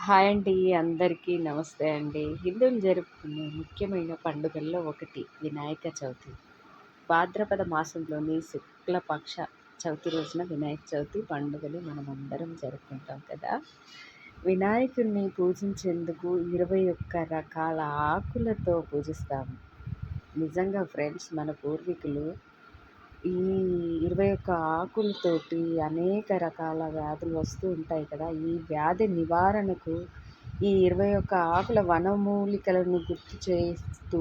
Hi అండి. అందరికీ నమస్తే అండి. హిందువులు జరుపుకునే ముఖ్యమైన పండుగల్లో ఒకటి వినాయక చవితి. భాద్రపద మాసంలోని శుక్లపక్ష చవితి రోజున వినాయక చవితి పండుగని మనమందరం జరుపుకుంటాం కదా! వినాయకుడిని పూజించేందుకు 21 రకాల ఆకులతో పూజిస్తాము. నిజంగా ఫ్రెండ్స్, మన పూర్వీకులు ఈ 21 ఆకులతోటి అనేక రకాల వ్యాధులు వస్తూ ఉంటాయి కదా! ఈ వ్యాధి నివారణకు ఈ 21 ఆకుల వనమూలికలను గుర్తు చేస్తూ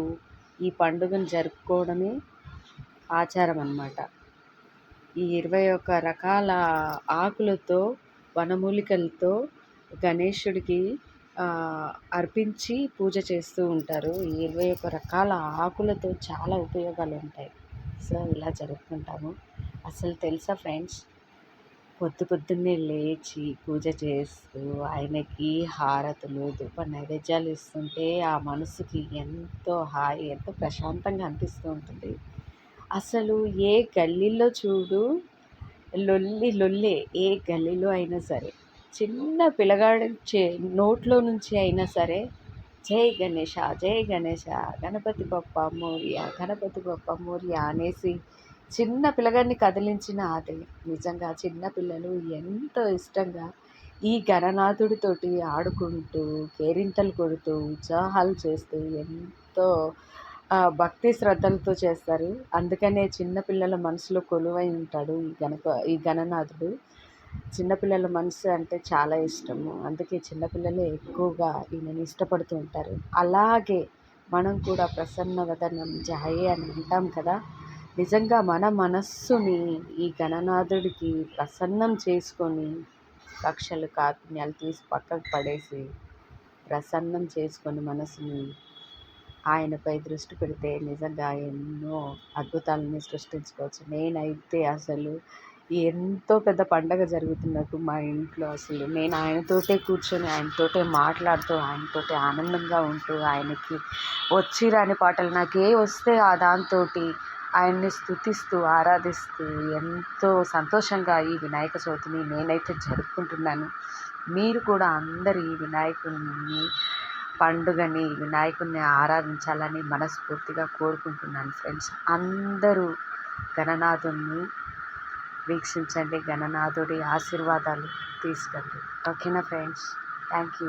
ఈ పండుగను జరుపుకోవడమే ఆచారం అన్నమాట. ఈ 21 రకాల ఆకులతో, వనమూలికలతో గణేశుడికి అర్పించి పూజ చేస్తూ ఉంటారు. ఈ 21 రకాల ఆకులతో చాలా ఉపయోగాలు ఉంటాయి. సో, ఇలా జరుపుకుంటాము. అసలు తెలుసా ఫ్రెండ్స్, పొద్దున్నే లేచి పూజ చేస్తూ ఆయనకి హారతులు, ధూప నైవేద్యాలు ఇస్తుంటే ఆ మనసుకి ఎంతో హాయి, ఎంతో ప్రశాంతంగా అనిపిస్తూ ఉంటుంది. అసలు ఏ గల్లీలో చూడు లొల్లే. ఏ గల్లీలో అయినా సరే చిన్న పిల్లగాడి నోట్లో నుంచి అయినా సరే జై గణేష, జై గణేష, గణపతి బప్ప మోరియా, గణపతి బప్ప మోరియా అనేసి చిన్న పిల్లగాడిని కదిలించిన అదే. నిజంగా చిన్న పిల్లలు ఎంతో ఇష్టంగా ఈ గణనాథుడితోటి ఆడుకుంటూ, కేరింతలు కొడుతూ, ఉత్సాహాలు చేస్తూ ఎంతో భక్తి శ్రద్ధలతో చేస్తారు. అందుకనే చిన్నపిల్లల మనసులో కొలువై ఉంటాడు ఈ గణనాథుడు. చిన్నపిల్లల మనసు అంటే చాలా ఇష్టము. అందుకే చిన్నపిల్లలే ఎక్కువగా ఈయనని ఇష్టపడుతూ ఉంటారు. అలాగే మనం కూడా ప్రసన్న వదనం ధ్యాయే అని అంటాం కదా! నిజంగా మన మనస్సుని ఈ గణనాథుడికి ప్రసన్నం చేసుకొని, కక్షలు కార్పణ్యాలు తీసి పక్కకు పడేసి, ప్రసన్నం చేసుకొని మనసుని ఆయనపై దృష్టి పెడితే నిజంగా ఎన్నో అద్భుతాలని సృష్టించుకోవచ్చు. నేనైతే అసలు ఎంతో పెద్ద పండగ జరుగుతున్నట్టు మా ఇంట్లో అసలు నేను ఆయనతోటే కూర్చొని, ఆయనతోటే మాట్లాడుతూ, ఆయనతోటే ఆనందంగా ఉంటూ, ఆయనకి వచ్చి రాని పాటలు నాకే వస్తే దాంతోటి ఆయన్ని స్తుతిస్తూ, ఆరాధిస్తూ ఎంతో సంతోషంగా ఈ వినాయక చవితిని నేనైతే జరుపుకుంటున్నాను. మీరు కూడా అందరూ ఈ వినాయకుడిని పండుగని, వినాయకుడిని ఆరాధించాలని మనస్ఫూర్తిగా కోరుకుంటున్నాను ఫ్రెండ్స్. అందరూ గణనాథుడిని వీక్షించండి, గణనాథుడి ఆశీర్వాదాలు తీసుకోండి. ఓకేనా ఫ్రెండ్స్? Thank you.